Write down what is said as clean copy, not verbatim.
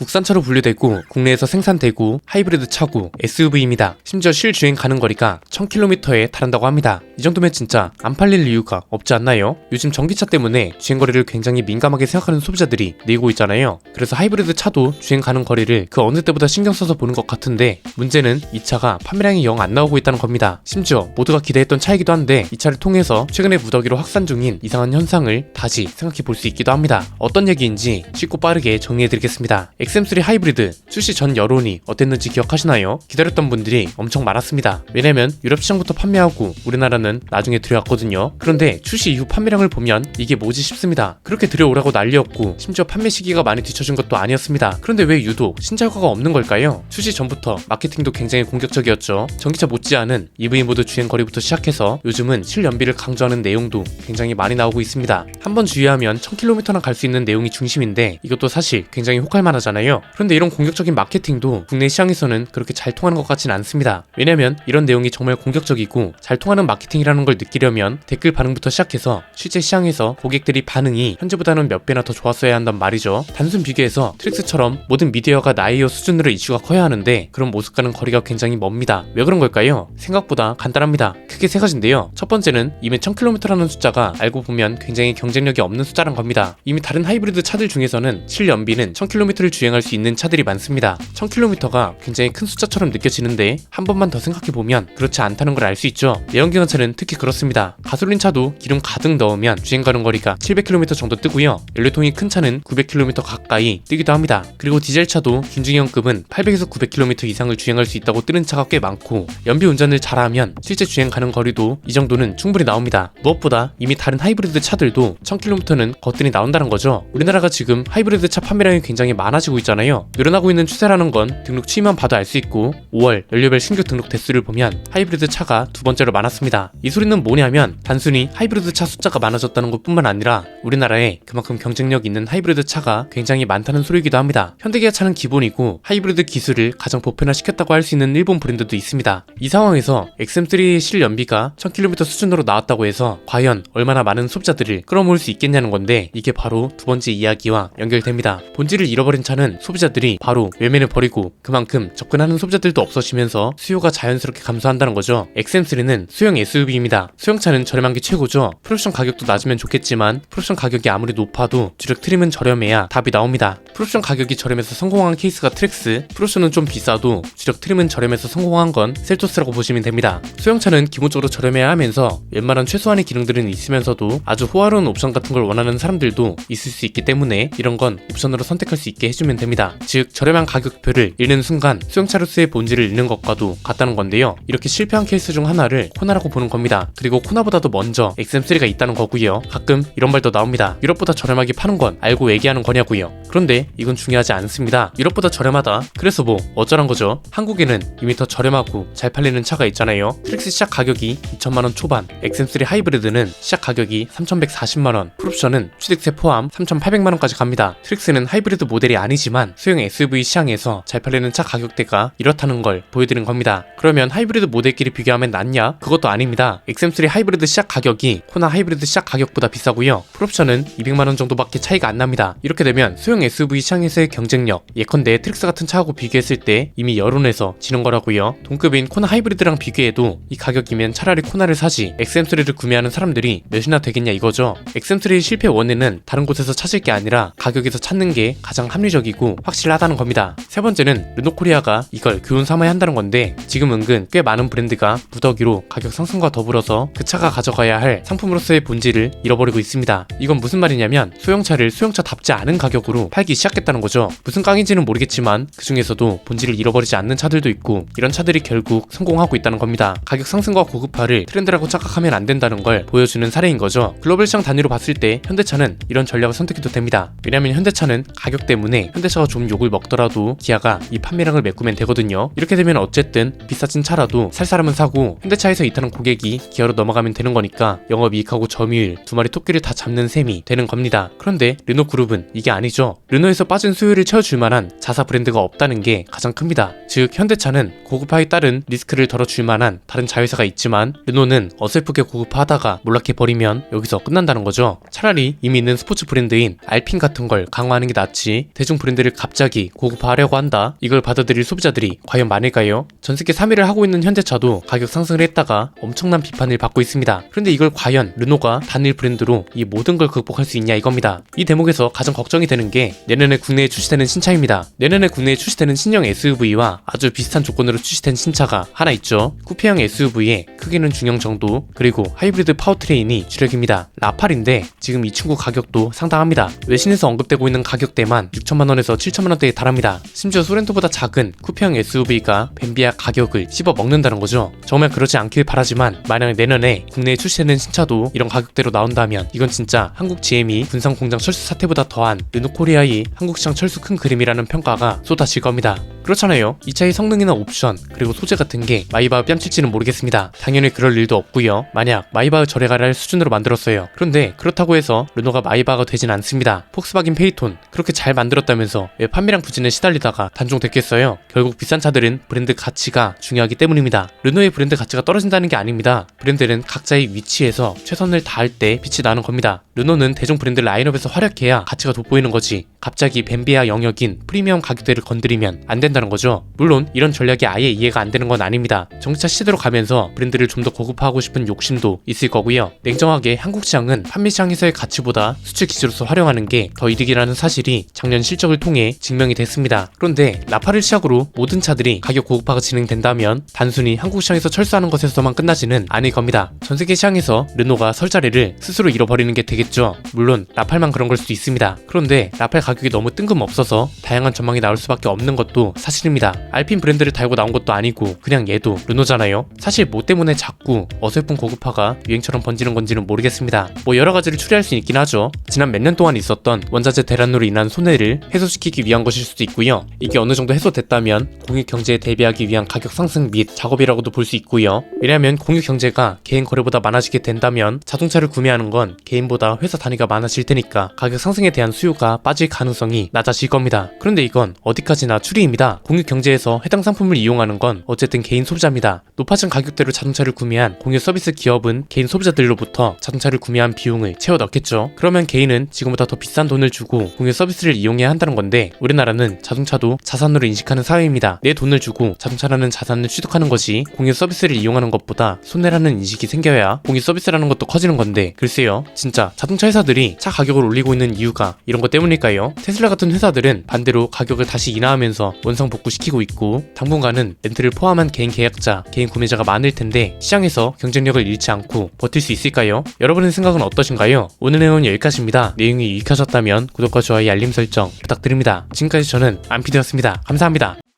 국산차로 분류되고 국내에서 생산되고 하이브리드 차고 SUV입니다. 심지어 실주행 가는 거리가 1000km에 달한다고 합니다. 이 정도면 진짜 안 팔릴 이유가 없지 않나요? 요즘 전기차 때문에 주행거리를 굉장히 민감하게 생각하는 소비자들이 늘고 있잖아요. 그래서 하이브리드 차도 주행 가는 거리를 그 어느 때보다 신경 써서 보는 것 같은데, 문제는 이 차가 판매량이 영 안 나오고 있다는 겁니다. 심지어 모두가 기대했던 차이기도 한데 이 차를 통해서 최근에 무더기로 확산 중인 이상한 현상을 다시 생각해 볼 수 있기도 합니다. 어떤 얘기인지 쉽고 빠르게 정리해드리겠습니다. XM3 하이브리드 출시 전 여론이 어땠는지 기억하시나요? 기다렸던 분들이 엄청 많았습니다. 왜냐면 유럽 시장부터 판매하고 우리나라는 나중에 들여왔거든요. 그런데 출시 이후 판매량을 보면 이게 뭐지 싶습니다. 그렇게 들여오라고 난리였고 심지어 판매 시기가 많이 뒤쳐진 것도 아니었습니다. 그런데 왜 유독 신차효과가 없는 걸까요? 출시 전부터 마케팅도 굉장히 공격적이었죠. 전기차 못지않은 EV 모드 주행거리부터 시작해서 요즘은 실연비를 강조하는 내용도 굉장히 많이 나오고 있습니다. 한번 주의하면 1000km나 갈 수 있는 내용이 중심인데 이것도 사실 굉장히 혹할만하잖아요. 그런데 이런 공격적인 마케팅도 국내 시장에서는 그렇게 잘 통하는 것 같진 않습니다. 왜냐면 이런 내용이 정말 공격적이고 잘 통하는 마케팅이라는 걸 느끼려면 댓글 반응부터 시작해서 실제 시장에서 고객들이 반응이 현재보다는 몇 배나 더 좋았어야 한단 말이죠. 단순 비교해서 트랙스처럼 모든 미디어가 나이어 수준으로 이슈가 커야 하는데 그런 모습과는 거리가 굉장히 멉니다. 왜 그런 걸까요? 생각보다 간단합니다. 크게 세 가지인데요. 첫 번째는 이미 1000km라는 숫자가 알고 보면 굉장히 경쟁력이 없는 숫자란 겁니다. 이미 다른 하이브리드 차들 중에서는 실연비는 1000km를 주행할 수 있는 차들이 많습니다. 1000km가 굉장히 큰 숫자처럼 느껴지는데 한 번만 더 생각해보면 그렇지 않다는 걸 알 수 있죠. 내연기관차는 특히 그렇습니다. 가솔린 차도 기름 가득 넣으면 주행 가는 거리가 700km 정도 뜨고요. 연료통이 큰 차는 900km 가까이 뜨기도 합니다. 그리고 디젤차도 김중형급은 800에서 900km 이상을 주행할 수 있다고 뜨는 차가 꽤 많고, 연비 운전을 잘하면 실제 주행 가는 거리도 이 정도는 충분히 나옵니다. 무엇보다 이미 다른 하이브리드 차들도 1000km는 거뜬히 나온다는 거죠. 우리나라가 지금 하이브리드 차 판매량이 굉장히 많아지고 있잖아요. 늘어나고 있는 추세라는 건 등록 추이만 봐도 알 수 있고 5월 연료별 신규 등록 대수를 보면 하이브리드 차가 두 번째로 많았습니다. 이 소리는 뭐냐면 단순히 하이브리드 차 숫자가 많아졌다는 것 뿐만 아니라 우리나라에 그만큼 경쟁력 있는 하이브리드 차가 굉장히 많다는 소리이기도 합니다. 현대기아 차는 기본이고 하이브리드 기술을 가장 보편화시켰다고 할 수 있는 일본 브랜드도 있습니다. 이 상황에서 XM3의 실연비가 1000km 수준으로 나왔다고 해서 과연 얼마나 많은 소비자들을 끌어모을 수 있겠냐는 건데, 이게 바로 두 번째 이야기와 연결됩니다. 본질을 잃어버린 차는 소비자들이 바로 외면을 버리고 그만큼 접근하는 소비자들도 없어지면서 수요가 자연스럽게 감소한다는 거죠. XM3는 소형 SUV입니다. 소형차는 저렴한 게 최고죠. 풀옵션 가격도 낮으면 좋겠지만 풀옵션 가격이 아무리 높아도 주력 트림은 저렴해야 답이 나옵니다. 풀옵션 가격이 저렴해서 성공한 케이스가 트랙스, 풀옵션은 좀 비싸도 주력 트림은 저렴해서 성공한 건 셀토스라고 보시면 됩니다. 소형차는 기본적으로 저렴해야 하면서 웬만한 최소한의 기능들은 있으면서도 아주 호화로운 옵션 같은 걸 원하는 사람들도 있을 수 있기 때문에 이런 건 옵션으로 선택할 수 있게 해주면 됩니다. 즉 저렴한 가격표를 잃는 순간 소형차로서의 본질을 잃는 것과도 같다는 건데요. 이렇게 실패한 케이스 중 하나를 코나라고 보는 겁니다. 그리고 코나보다도 먼저 XM3가 있다는 거고요. 가끔 이런 말도 나옵니다. 유럽보다 저렴하게 파는 건 알고 얘기하는 거냐고요. 그런데 이건 중요하지 않습니다. 유럽보다 저렴하다, 그래서 뭐 어쩌란 거죠. 한국에는 이미 더 저렴하고 잘 팔리는 차가 있잖아요. 트랙스 시작 가격이 2천만원 초반, XM3 하이브리드는 시작 가격이 3140만원, 풀옵션은 취득세 포함 3800만원까지 갑니다. 트랙스는 하이브리드 모델이 아니지만 소형 SUV 시장에서 잘 팔리는 차 가격대가 이렇다는 걸 보여드린 겁니다. 그러면 하이브리드 모델끼리 비교하면 낫냐? 그것도 아닙니다. XM3 하이브리드 시작 가격이 코나 하이브리드 시작 가격보다 비싸고요. 풀옵션은 200만원 정도밖에 차이가 안 납니다. 이렇게 되면 소형 SUV 시장에서의 경쟁력, 예컨대 트랙스 같은 차하고 비교했을 때 이미 여론에서 지는 거라고요. 동급인 코나 하이브리드랑 비교해도 이 가격이면 차라리 코나를 사지 XM3를 구매하는 사람들이 몇이나 되겠냐 이거죠. XM3의 실패 원인은 다른 곳에서 찾을 게 아니라 가격에서 찾는 게 가장 합리적이고 확실하다는 겁니다. 세 번째는 르노코리아가 이걸 교훈 삼아야 한다는 건데, 지금 은근 꽤 많은 브랜드가 무더기로 가격 상승과 더불어서 그 차가 가져가야 할 상품으로서의 본질을 잃어버리고 있습니다. 이건 무슨 말이냐면 소형차를 소형차답지 않은 가격으로 팔기 시작했다는 거죠. 무슨 깡인지는 모르겠지만 그 중에서도 본질을 잃어버리지 않는 차들도 있고 이런 차들이 결국 성공하고 있다는 겁니다. 가격 상승과 고급화를 트렌드라고 착각하면 안 된다는 걸 보여주는 사례인 거죠. 글로벌 시장 단위로 봤을 때 현대차는 이런 전략을 선택해도 됩니다. 왜냐면 현대차는 가격 때문에 현대차가 좀 욕을 먹더라도 기아가 이 판매량을 메꾸면 되거든요. 이렇게 되면 어쨌든 비싸진 차라도 살 사람은 사고 현대차에서 이타는 고객이 금액이 기아로 넘어가면 되는 거니까 영업이익하고 점유율 두 마리 토끼를 다 잡는 셈이 되는 겁니다. 그런데 르노그룹은 이게 아니죠. 르노에서 빠진 수요를 채워줄 만한 자사 브랜드가 없다는 게 가장 큽니다. 즉 현대차는 고급화에 따른 리스크를 덜어줄 만한 다른 자회사가 있지만 르노는 어설프게 고급화하다가 몰락해버리면 여기서 끝난다는 거죠. 차라리 이미 있는 스포츠 브랜드인 알핀 같은 걸 강화하는 게 낫지 대중 브랜드를 갑자기 고급화하려고 한다? 이걸 받아들일 소비자들이 과연 많을까요? 전세계 3위를 하고 있는 현대차도 가격 상승을 했다가 엄청난 비판을 받고 있습니다. 그런데 이걸 과연 르노가 단일 브랜드로 이 모든 걸 극복할 수 있냐 이겁니다. 이 대목에서 가장 걱정이 되는 게 내년에 국내에 출시되는 신차입니다. 내년에 국내에 출시되는 신형 SUV와 아주 비슷한 조건으로 출시된 신차가 하나 있죠. 쿠페형 SUV의 크기는 중형 정도, 그리고 하이브리드 파워트레인이 주력입니다. 라팔인데 지금 이 친구 가격도 상당합니다. 외신에서 언급되고 있는 가격대만 6천만원에서 7천만원대에 달합니다. 심지어 소렌토보다 작은 쿠페형 SUV가 벤비아 가격을 씹어 먹는다는 거죠. 정말 그러지 않길 바라지만 만약 내년에 국내에 출시되는 신차도 이런 가격대로 나온다면 이건 진짜 한국 GM이 군산 공장 철수 사태보다 더한 르노코리아의 한국 시장 철수 큰 그림이라는 평가가 쏟아질 겁니다. 그렇잖아요. 이 차의 성능이나 옵션 그리고 소재 같은 게 마이바흐 뺨칠지는 모르겠습니다. 당연히 그럴 일도 없고요. 만약 마이바흐 절에가를 할 수준으로 만들었어요. 그런데 그렇다고 해서 르노가 마이바흐가 되진 않습니다. 폭스바겐 페이톤 그렇게 잘 만들었다면서 왜 판매량 부진에 시달리다가 단종됐겠어요? 결국 비싼 차들은 브랜드 가치가 중요하기 때문입니다. 르노의 브랜드 가치가 떨어진다는 게 아닙니다. 브랜드는 각자의 위치에서 최선을 다할 때 빛이 나는 겁니다. 르노는 대중 브랜드 라인업에서 활약해야 가치가 돋보이는 거지. 갑자기 벤비아 영역인 프리미엄 가격대를 건드리면 안 된다는 거죠. 물론 이런 전략이 아예 이해가 안 되는 건 아닙니다. 전기차 시대로 가면서 브랜드를 좀 더 고급화하고 싶은 욕심도 있을 거고요. 냉정하게 한국 시장은 판매 시장에서의 가치보다 수출 기지로서 활용하는 게 더 이득이라는 사실이 작년 실적을 통해 증명이 됐습니다. 그런데 라팔을 시작으로 모든 차들이 가격 고급화가 진행된다면 단순히 한국 시장에서 철수하는 것에서만 끝나지는 않을 겁니다. 전세계 시장에서 르노가 설 자리를 스스로 잃어버리는 게 되겠죠. 물론 라팔만 그런 걸 수도 있습니다. 그런데 라팔 가격이 너무 뜬금없어서 다양한 전망이 나올 수밖에 없는 것도 사실입니다. 알핀 브랜드를 달고 나온 것도 아니고 그냥 얘도 르노잖아요. 사실 뭐 때문에 자꾸 어설픈 고급화가 유행처럼 번지는 건지는 모르겠습니다. 뭐 여러 가지를 추리할 수 있긴 하죠. 지난 몇 년 동안 있었던 원자재 대란으로 인한 손해를 해소시키기 위한 것일 수도 있고요. 이게 어느 정도 해소됐다면 공유 경제에 대비하기 위한 가격 상승 및 작업이라고도 볼 수 있고요. 왜냐하면 공유 경제가 개인 거래보다 많아지게 된다면 자동차를 구매하는 건 개인보다 회사 단위가 많아질 테니까 가격 상승에 대한 수요가 빠질 가능성이 낮아질 겁니다. 그런데 이건 어디까지나 추리입니다. 공유 경제에서 해당 상품을 이용하는 건 어쨌든 개인 소비자입니다. 높아진 가격대로 자동차를 구매한 공유 서비스 기업은 개인 소비자들로부터 자동차를 구매한 비용을 채워 넣겠죠. 그러면 개인은 지금보다 더 비싼 돈을 주고 공유 서비스를 이용해야 한다는 건데 우리나라는 자동차도 자산으로 인식하는 사회입니다. 내 돈을 주고 자동차라는 자산을 취득하는 것이 공유 서비스를 이용하는 것보다 손해라는 인식이 생겨야 공유 서비스라는 것도 커지는 건데 글쎄요. 진짜 자동차 회사들이 차 가격을 올리고 있는 이유가 이런 것 때문일까요? 테슬라 같은 회사들은 반대로 가격을 다시 인하하면서 원상복구시키고 있고 당분간은 렌트를 포함한 개인 계약자, 개인 구매자가 많을 텐데 시장에서 경쟁력을 잃지 않고 버틸 수 있을까요? 여러분의 생각은 어떠신가요? 오늘 내용은 여기까지입니다. 내용이 유익하셨다면 구독과 좋아요, 알림 설정 부탁드립니다. 지금까지 저는 안피디였습니다. 감사합니다.